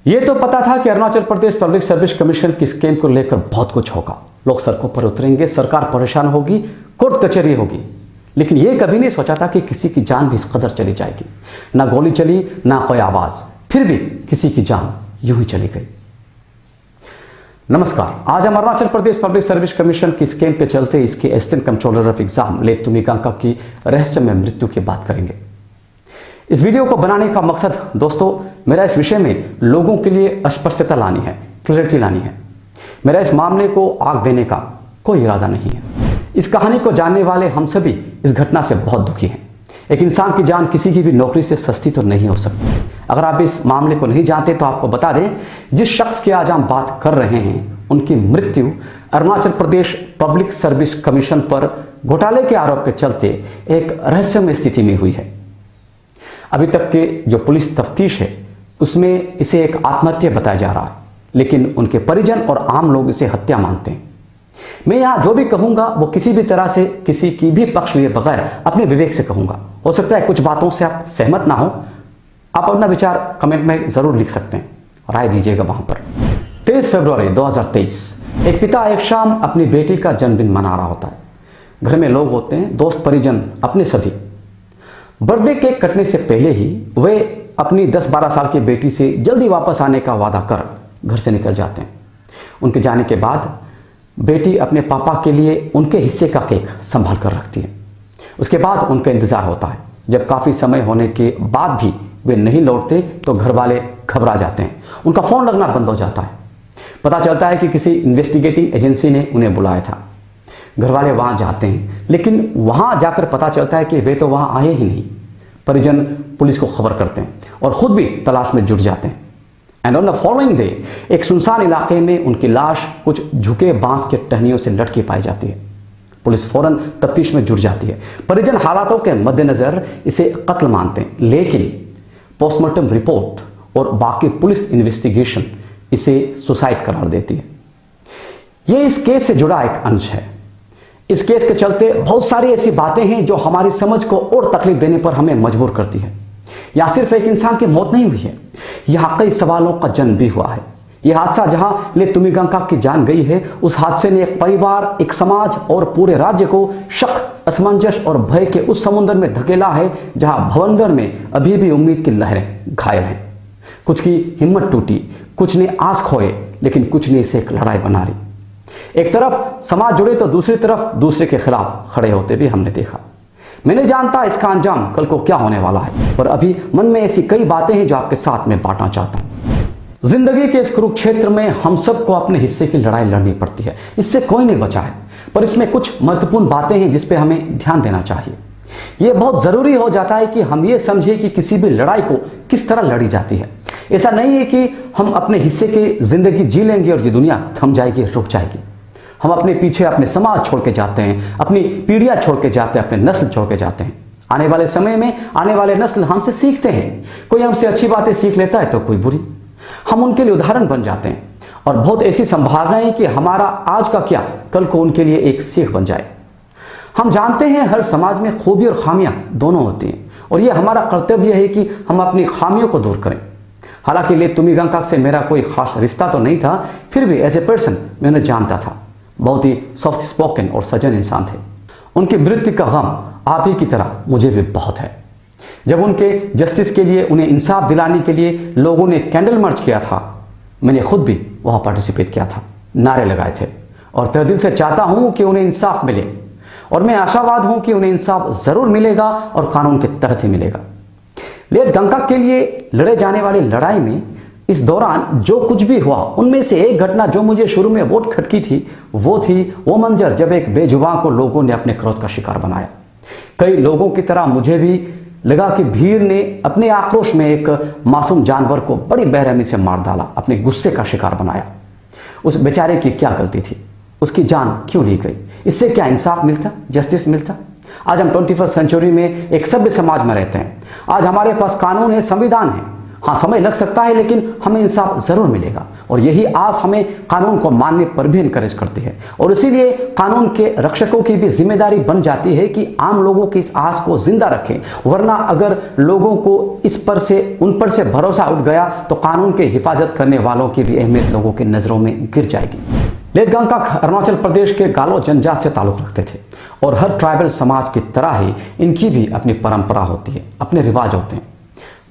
ये तो पता था कि Arunachal Pradesh public service commission की स्कीम को लेकर बहुत कुछ होगा। लोग सड़कों पर उतरेंगे, सरकार परेशान होगी, कोर्ट कचहरी होगी। लेकिन ये कभी नहीं सोचा था कि किसी की जान भी इस कदर चली जाएगी। ना गोली चली, ना कोई आवाज, फिर भी किसी की जान यूं ही चली गई। नमस्कार, आज हम Arunachal Pradesh public service commission की स्कीम के चलते इसके assistant controller of exam late Tumikanka की रहस्यमय मृत्यु की बात करेंगे। इस वीडियो को बनाने का मकसद दोस्तों मेरा इस विषय में लोगों के लिए स्पष्टता लानी है, क्लैरिटी लानी है। मेरा इस मामले को आग देने का कोई इरादा नहीं है। इस कहानी को जानने वाले हम सभी इस घटना से बहुत दुखी हैं। एक इंसान की जान किसी की भी नौकरी से सस्ती तो नहीं हो सकती। अगर आप इस मामले को नहीं जानते तो आपको बता दें, जिस शख्स की आज हम बात कर रहे हैं उनकी मृत्यु Arunachal Pradesh public service commission पर घोटाले के आरोप के चलते एक रहस्यमय स्थिति में हुई है। अभी तक के जो पुलिस तफ्तीश है उसमें इसे एक आत्महत्या बताया जा रहा है, लेकिन उनके परिजन और आम लोग इसे हत्या मानते हैं। मैं यहाँ जो भी कहूँगा वो किसी भी तरह से किसी की भी पक्ष लिए बगैर अपने विवेक से कहूँगा। हो सकता है कुछ बातों से आप सहमत ना हो, आप अपना विचार कमेंट में ज़रूर लिख सकते हैं, राय दीजिएगा वहाँ पर। 23 फरवरी 2023 एक पिता एक शाम अपनी बेटी का जन्मदिन मना रहा होता है। घर में लोग होते हैं, दोस्त परिजन, अपने सभी। बर्थडे केक कटने से पहले ही वे अपनी 10-12 साल की बेटी से जल्दी वापस आने का वादा कर घर से निकल जाते हैं। उनके जाने के बाद बेटी अपने पापा के लिए उनके हिस्से का केक संभाल कर रखती है। उसके बाद उनका इंतज़ार होता है। जब काफ़ी समय होने के बाद भी वे नहीं लौटते तो घर वाले घबरा जाते हैं। उनका फ़ोन लगना बंद हो जाता है। पता चलता है कि किसी इन्वेस्टिगेटिंग एजेंसी ने उन्हें बुलाया था। घर वाले वहाँ जाते हैं, लेकिन वहाँ जाकर पता चलता है कि वे तो वहाँ आए ही नहीं। परिजन पुलिस को खबर करते हैं और ख़ुद भी तलाश में जुट जाते हैं। And on the following day एक सुनसान इलाके में उनकी लाश कुछ झुके बांस के टहनियों से लटकी पाई जाती है। पुलिस फौरन तफ्तीश में जुट जाती है। परिजन हालातों के मद्देनज़र इसे कत्ल मानते हैं, लेकिन पोस्टमार्टम रिपोर्ट और बाकी पुलिस इन्वेस्टिगेशन इसे सुसाइड करार देती है। ये इस केस से जुड़ा एक अंश है। इस केस के चलते बहुत सारी ऐसी बातें हैं जो हमारी समझ को और तकलीफ देने पर हमें मजबूर करती है। यहाँ सिर्फ एक इंसान की मौत नहीं हुई है, यहाँ कई सवालों का जन्म भी हुआ है। यह हादसा जहां लेट तुमिकांका की जान गई है, उस हादसे ने एक परिवार, एक समाज और पूरे राज्य को शक, असमंजस और भय के उस समुद्र में धकेला है जहां भवंदर में अभी भी उम्मीद की लहरें घायल हैं। कुछ की हिम्मत टूटी, कुछ ने आस खोए, लेकिन कुछ ने इसे एक लड़ाई बना ली। एक तरफ समाज जुड़े तो दूसरी तरफ दूसरे के खिलाफ खड़े होते भी हमने देखा। मैं नहीं जानता इसका अंजाम कल को क्या होने वाला है, पर अभी मन में ऐसी कई बातें हैं जो आपके साथ में बांटना चाहता हूं। जिंदगी के इस कुरुक्षेत्र में हम सबको अपने हिस्से की लड़ाई लड़नी पड़ती है, इससे कोई नहीं बचा है। पर इसमें कुछ महत्वपूर्ण बातें हैं जिस पे हमें ध्यान देना चाहिए। यह बहुत ज़रूरी हो जाता है कि हम ये समझें कि किसी भी लड़ाई को किस तरह लड़ी जाती है। ऐसा नहीं है कि हम अपने हिस्से की जिंदगी जी लेंगे और ये दुनिया थम जाएगी, रुक जाएगी। हम अपने पीछे अपने समाज छोड़ के जाते हैं, अपनी पीढ़ियाँ छोड़ के जाते हैं, अपने नस्ल छोड़ के जाते हैं। आने वाले समय में आने वाले नस्ल हमसे सीखते हैं। कोई हमसे अच्छी बातें सीख लेता है तो कोई बुरी। हम उनके लिए उदाहरण बन जाते हैं और बहुत ऐसी संभावना है कि हमारा आज का क्या कल को उनके लिए एक सीख बन जाए। हम जानते हैं हर समाज में खूबी और खामियां दोनों होती हैं और यह हमारा कर्तव्य है कि हम अपनी खामियों को दूर करें। हालांकि लेट तुमिकांका से मेरा कोई खास रिश्ता तो नहीं था, फिर भी एज ए पर्सन मैं उन्हें जानता था। बहुत ही सॉफ्ट स्पोकन और सज्जन इंसान थे। उनकी मृत्यु का गम आप ही की तरह मुझे भी बहुत है। जब उनके जस्टिस के लिए, उन्हें इंसाफ दिलाने के लिए लोगों ने कैंडल मार्च किया था, मैंने खुद भी वहाँ पार्टिसिपेट किया था, नारे लगाए थे और तहे दिल से चाहता हूँ कि उन्हें इंसाफ मिले और मैं आशावाद हूँ कि उन्हें इंसाफ ज़रूर मिलेगा और कानून के तहत ही मिलेगा। लेट गंगा के लिए लड़े जाने वाली लड़ाई में इस दौरान जो कुछ भी हुआ, उनमें से एक घटना जो मुझे शुरू में बहुत खटकी थी वो मंजर जब एक बेजुबान को लोगों ने अपने क्रोध का शिकार बनाया। कई लोगों की तरह मुझे भी लगा कि भीड़ ने अपने आक्रोश में एक मासूम जानवर को बड़ी बेरहमी से मार डाला, अपने गुस्से का शिकार बनाया। उस बेचारे की क्या गलती थी? उसकी जान क्यों ली गई? इससे क्या इंसाफ मिलता, जस्टिस मिलता? आज हम 21वीं सेंचुरी में एक सभ्य समाज में रहते हैं। आज हमारे पास कानून है, संविधान है हाँ, समय लग सकता है लेकिन हमें इंसाफ जरूर मिलेगा। और यही आस हमें कानून को मानने पर भी इनकरेज करती है। और इसीलिए कानून के रक्षकों की भी जिम्मेदारी बन जाती है कि आम लोगों की इस आस को जिंदा रखें, वरना अगर लोगों को उन पर से भरोसा उठ गया तो कानून की हिफाजत करने वालों की भी अहमियत लोगों की नजरों में गिर जाएगी। लेटगांगकक अरुणाचल प्रदेश के गालो जनजाति से ताल्लुक रखते थे और हर ट्राइबल समाज की तरह ही इनकी भी अपनी परंपरा होती है, अपने रिवाज होते हैं।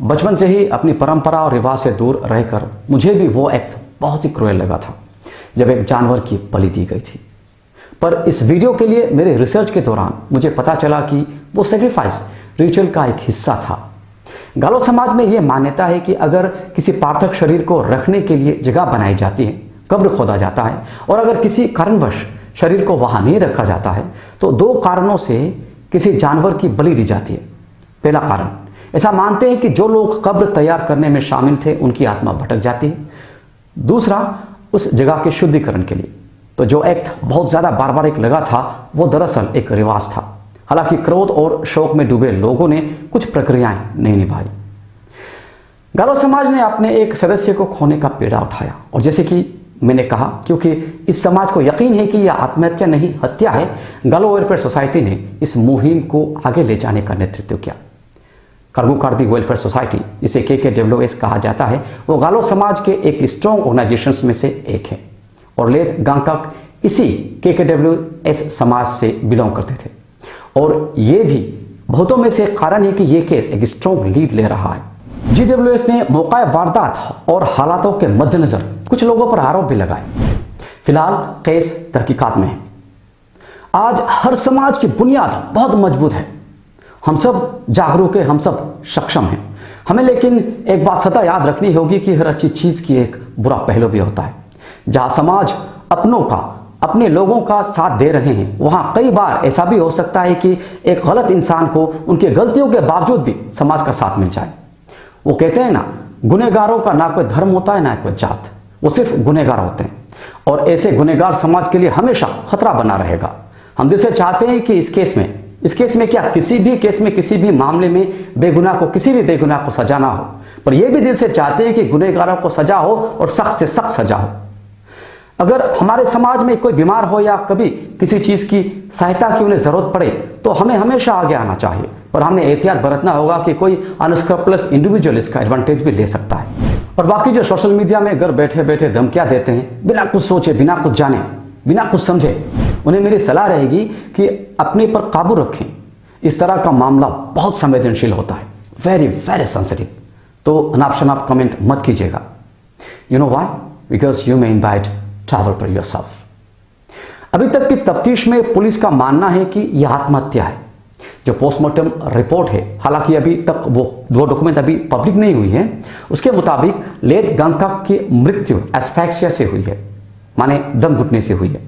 बचपन से ही अपनी परंपरा और रिवाज से दूर रहकर मुझे भी वो एक्ट बहुत ही क्रूएल लगा था जब एक जानवर की बलि दी गई थी। पर इस वीडियो के लिए मेरे रिसर्च के दौरान मुझे पता चला कि वो सेक्रीफाइस रिचुअल का एक हिस्सा था। गालो समाज में ये मान्यता है कि अगर किसी पार्थक शरीर को रखने के लिए जगह बनाई जाती है, कब्र खोदा जाता है, और अगर किसी कारणवश शरीर को वहां नहीं रखा जाता है तो 2 कारणों से किसी जानवर की बलि दी जाती है। पहला कारण, ऐसा मानते हैं कि जो लोग कब्र तैयार करने में शामिल थे उनकी आत्मा भटक जाती है। दूसरा, उस जगह के शुद्धिकरण के लिए। तो जो एक्ट बहुत ज़्यादा बारबारिक लगा था वो दरअसल एक रिवाज था। हालांकि क्रोध और शोक में डूबे लोगों ने कुछ प्रक्रियाएं नहीं निभाई। गालो समाज ने अपने एक सदस्य को खोने का पीड़ा उठाया, और जैसे कि मैंने कहा, क्योंकि इस समाज को यकीन है कि यह आत्महत्या नहीं हत्या है, गालो वेलफेयर सोसाइटी ने इस मुहिम को आगे ले जाने का नेतृत्व किया। कर्गुकार्दी वेलफेयर सोसाइटी, जिसे KKWS कहा जाता है, वो गालो समाज के एक स्ट्रॉन्ग ऑर्गेनाइजेशंस में से एक है और लेटगांगकक इसी KKWS समाज से बिलोंग करते थे। और ये भी बहुतों में से कारण है कि ये केस एक स्ट्रॉन्ग लीड ले रहा है। GWS ने मौका वारदात और हालातों के मद्देनजर कुछ लोगों पर आरोप भी लगाए। फिलहाल केस तहकीकात में है। आज हर समाज की बुनियाद बहुत मजबूत है। हम सब जागरूक हैं, हम सब सक्षम हैं। हमें लेकिन एक बात सदा याद रखनी होगी कि हर अच्छी चीज की एक बुरा पहलू भी होता है। जहां समाज अपने लोगों का साथ दे रहे हैं, वहां कई बार ऐसा भी हो सकता है कि एक गलत इंसान को उनके गलतियों के बावजूद भी समाज का साथ मिल जाए। वो कहते हैं ना, गुनहगारों का ना कोई धर्म होता है ना कोई जात, वो सिर्फ गुनहगार होते हैं। और ऐसे गुनहगार समाज के लिए हमेशा खतरा बना रहेगा। हम दिल से चाहते हैं कि इस केस में क्या, किसी भी केस में, किसी भी मामले में किसी भी बेगुनाह को सजा ना हो, पर यह भी दिल से चाहते हैं कि गुनहगारों को सजा हो और सख्त से सख्त सजा हो। अगर हमारे समाज में कोई बीमार हो या कभी किसी चीज की सहायता की उन्हें जरूरत पड़े तो हमें हमेशा आगे आना चाहिए, पर हमें एहतियात बरतना होगा कि कोई अनस्क्रपलस इंडिविजुअल इसका एडवांटेज भी ले सकता है। और बाकी जो सोशल मीडिया में घर बैठे बैठे धमकियां देते हैं, बिना कुछ सोचे, बिना कुछ जाने, बिना कुछ समझे, उन्हें मेरी सलाह रहेगी कि अपने पर काबू रखें। इस तरह का मामला बहुत संवेदनशील होता है, वेरी वेरी सेंसिटिव। तो अनाप शनाप कमेंट मत कीजिएगा। You know why? Because you may invite travel पर योरसेल्फ। अभी तक की तफ्तीश में पुलिस का मानना है कि यह आत्महत्या है। जो पोस्टमार्टम रिपोर्ट है, हालांकि अभी तक वो डॉक्यूमेंट अभी पब्लिक नहीं हुई है, उसके मुताबिक लेटगांगकक की मृत्यु एस्फैक्सिया से हुई है, माने दम घुटने से हुई है।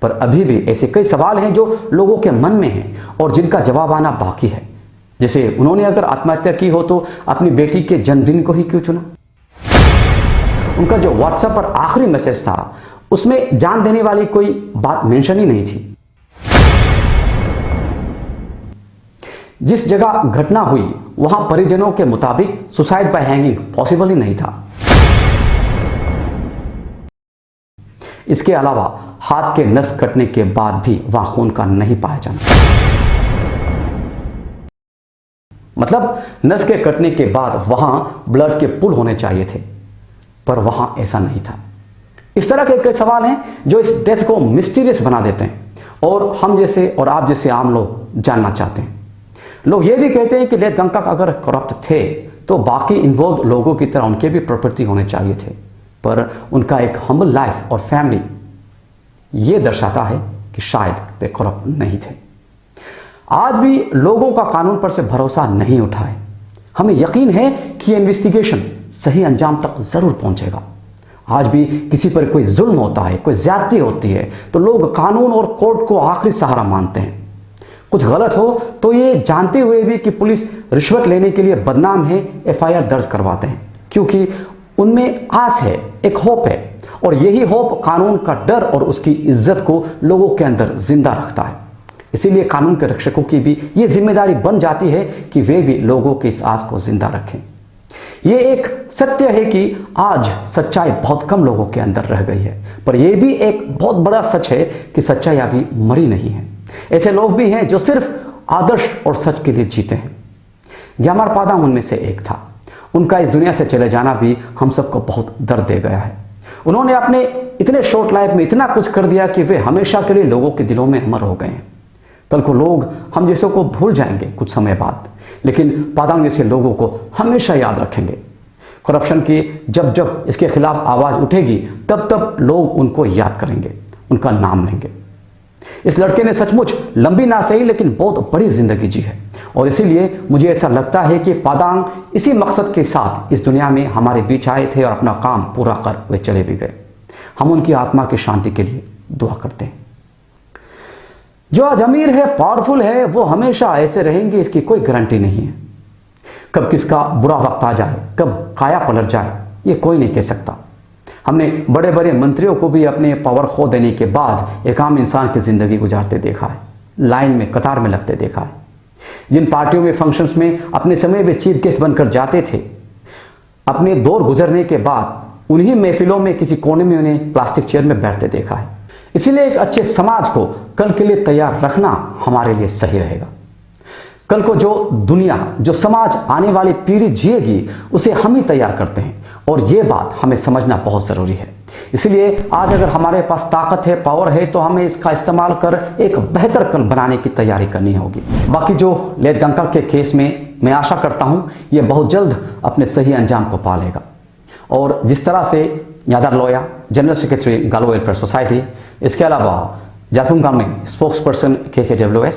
पर अभी भी ऐसे कई सवाल हैं जो लोगों के मन में हैं और जिनका जवाब आना बाकी है। जैसे उन्होंने अगर आत्महत्या की हो तो अपनी बेटी के जन्मदिन को ही क्यों चुना? उनका जो व्हाट्सएप पर आखिरी मैसेज था उसमें जान देने वाली कोई बात मेंशन ही नहीं थी। जिस जगह घटना हुई वहां परिजनों के मुताबिक सुसाइड बाय हैंगिंग पॉसिबल ही नहीं था। इसके अलावा हाथ के नस कटने के बाद भी वहां खून का नहीं पाया जाना, मतलब नस के कटने के बाद वहां ब्लड के पुल होने चाहिए थे, पर वहां ऐसा नहीं था। इस तरह के कई सवाल हैं जो इस डेथ को मिस्टीरियस बना देते हैं और हम जैसे और आप जैसे आम लोग जानना चाहते हैं। लोग ये भी कहते हैं कि लेटगांगकक अगर करप्ट थे तो बाकी इन्वॉल्व लोगों की तरह उनके भी प्रॉपर्टी होने चाहिए थे, पर उनका एक हम्बल लाइफ और फैमिली ये दर्शाता है कि शायद वे करप्ट नहीं थे। आज भी लोगों का कानून पर से भरोसा नहीं उठा है। हमें यकीन है कि इन्वेस्टिगेशन सही अंजाम तक जरूर पहुंचेगा। आज भी किसी पर कोई जुल्म होता है, कोई ज्यादती होती है तो लोग कानून और कोर्ट को आखिरी सहारा मानते हैं। कुछ गलत हो तो ये जानते हुए भी कि पुलिस रिश्वत लेने के लिए बदनाम है, FIR दर्ज करवाते हैं, क्योंकि उनमें आस है, एक होप है, और यही होप कानून का डर और उसकी इज्जत को लोगों के अंदर जिंदा रखता है। इसीलिए कानून के रक्षकों की भी ये जिम्मेदारी बन जाती है कि वे भी लोगों की इस आस को जिंदा रखें। ये एक सत्य है कि आज सच्चाई बहुत कम लोगों के अंदर रह गई है, पर यह भी एक बहुत बड़ा सच है कि सच्चाई अभी मरी नहीं है। ऐसे लोग भी हैं जो सिर्फ आदर्श और सच के लिए जीते हैं। ग्यामर पादांग उनमें से एक था। उनका इस दुनिया से चले जाना भी हम सबको बहुत दर्द दे गया है। उन्होंने अपने इतने शॉर्ट लाइफ में इतना कुछ कर दिया कि वे हमेशा के लिए लोगों के दिलों में अमर हो गए हैं। कल को लोग हम जैसों को भूल जाएंगे कुछ समय बाद, लेकिन पादांग जैसे लोगों को हमेशा याद रखेंगे। करप्शन की जब जब इसके खिलाफ आवाज उठेगी तब तब लोग उनको याद करेंगे, उनका नाम लेंगे। इस लड़के ने सचमुच लंबी ना सही लेकिन बहुत बड़ी जिंदगी जी है, और इसीलिए मुझे ऐसा लगता है कि पादांग इसी मकसद के साथ इस दुनिया में हमारे बीच आए थे और अपना काम पूरा कर वे चले भी गए। हम उनकी आत्मा की शांति के लिए दुआ करते हैं। जो आज अमीर है, पावरफुल है, वो हमेशा ऐसे रहेंगे इसकी कोई गारंटी नहीं है। कब किसका बुरा वक्त आ जाए, कब काया पलट जाए, ये कोई नहीं कह सकता। हमने बड़े बड़े मंत्रियों को भी अपने पावर खो देने के बाद एक आम इंसान की जिंदगी गुजारते देखा है, लाइन में कतार में लगते देखा है। जिन पार्टियों में फंक्शंस में अपने समय में चीफ गेस्ट बनकर जाते थे, अपने दौर गुजरने के बाद उन्हीं महफिलों में किसी कोने में उन्हें प्लास्टिक चेयर में बैठते देखा है। इसीलिए एक अच्छे समाज को कल के लिए तैयार रखना हमारे लिए सही रहेगा। कल को जो दुनिया, जो समाज आने वाली पीढ़ी जिएगी, उसे हम ही तैयार करते हैं, और ये बात हमें समझना बहुत ज़रूरी है। इसलिए आज अगर हमारे पास ताकत है, पावर है, तो हमें इसका इस्तेमाल कर एक बेहतर कल बनाने की तैयारी करनी होगी। बाकी जो लेटगंगा के केस में मैं आशा करता हूँ ये बहुत जल्द अपने सही अंजाम को पा लेगा, और जिस तरह से यादर लोया, जनरल सेक्रेटरी गालो वेलफेयर सोसाइटी, इसके अलावा जापुंगाम में स्पोक्स पर्सन KKWS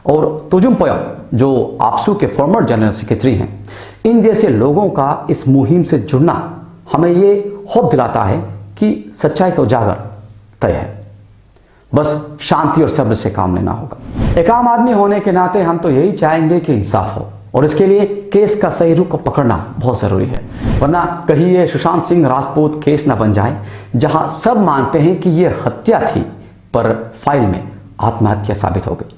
और तुजुम पोयो जो आपसू के फॉर्मर जनरल सेक्रेटरी हैं, इन जैसे लोगों का इस मुहिम से जुड़ना हमें ये होप दिलाता है कि सच्चाई का उजागर तय है। बस शांति और सब्र से काम लेना होगा। एक आम आदमी होने के नाते हम तो यही चाहेंगे कि इंसाफ हो, और इसके लिए केस का सही रुख को पकड़ना बहुत ज़रूरी है, वरना कहीं ये सुशांत सिंह राजपूत केस ना बन जाए जहां सब मानते हैं कि ये हत्या थी पर फाइल में आत्महत्या साबित हो गई।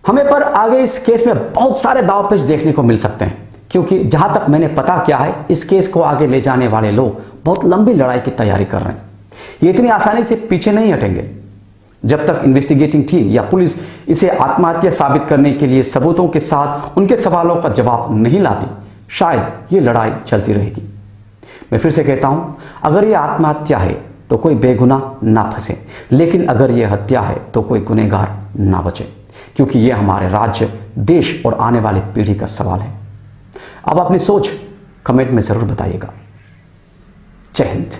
हमें पर आगे इस केस में बहुत सारे दांवपेच देखने को मिल सकते हैं, क्योंकि जहां तक मैंने पता किया है इस केस को आगे ले जाने वाले लोग बहुत लंबी लड़ाई की तैयारी कर रहे हैं। ये इतनी आसानी से पीछे नहीं हटेंगे। जब तक इन्वेस्टिगेटिंग टीम या पुलिस इसे आत्महत्या साबित करने के लिए सबूतों के साथ उनके सवालों का जवाब नहीं लाती, शायद ये लड़ाई चलती रहेगी। मैं फिर से कहता हूं, अगर ये आत्महत्या है तो कोई बेगुनाह ना फंसे, लेकिन अगर ये हत्या है तो कोई गुनहगार ना बचे, क्योंकि ये हमारे राज्य, देश और आने वाली पीढ़ी का सवाल है। अब अपनी सोच कमेंट में जरूर बताइएगा। जय हिंद।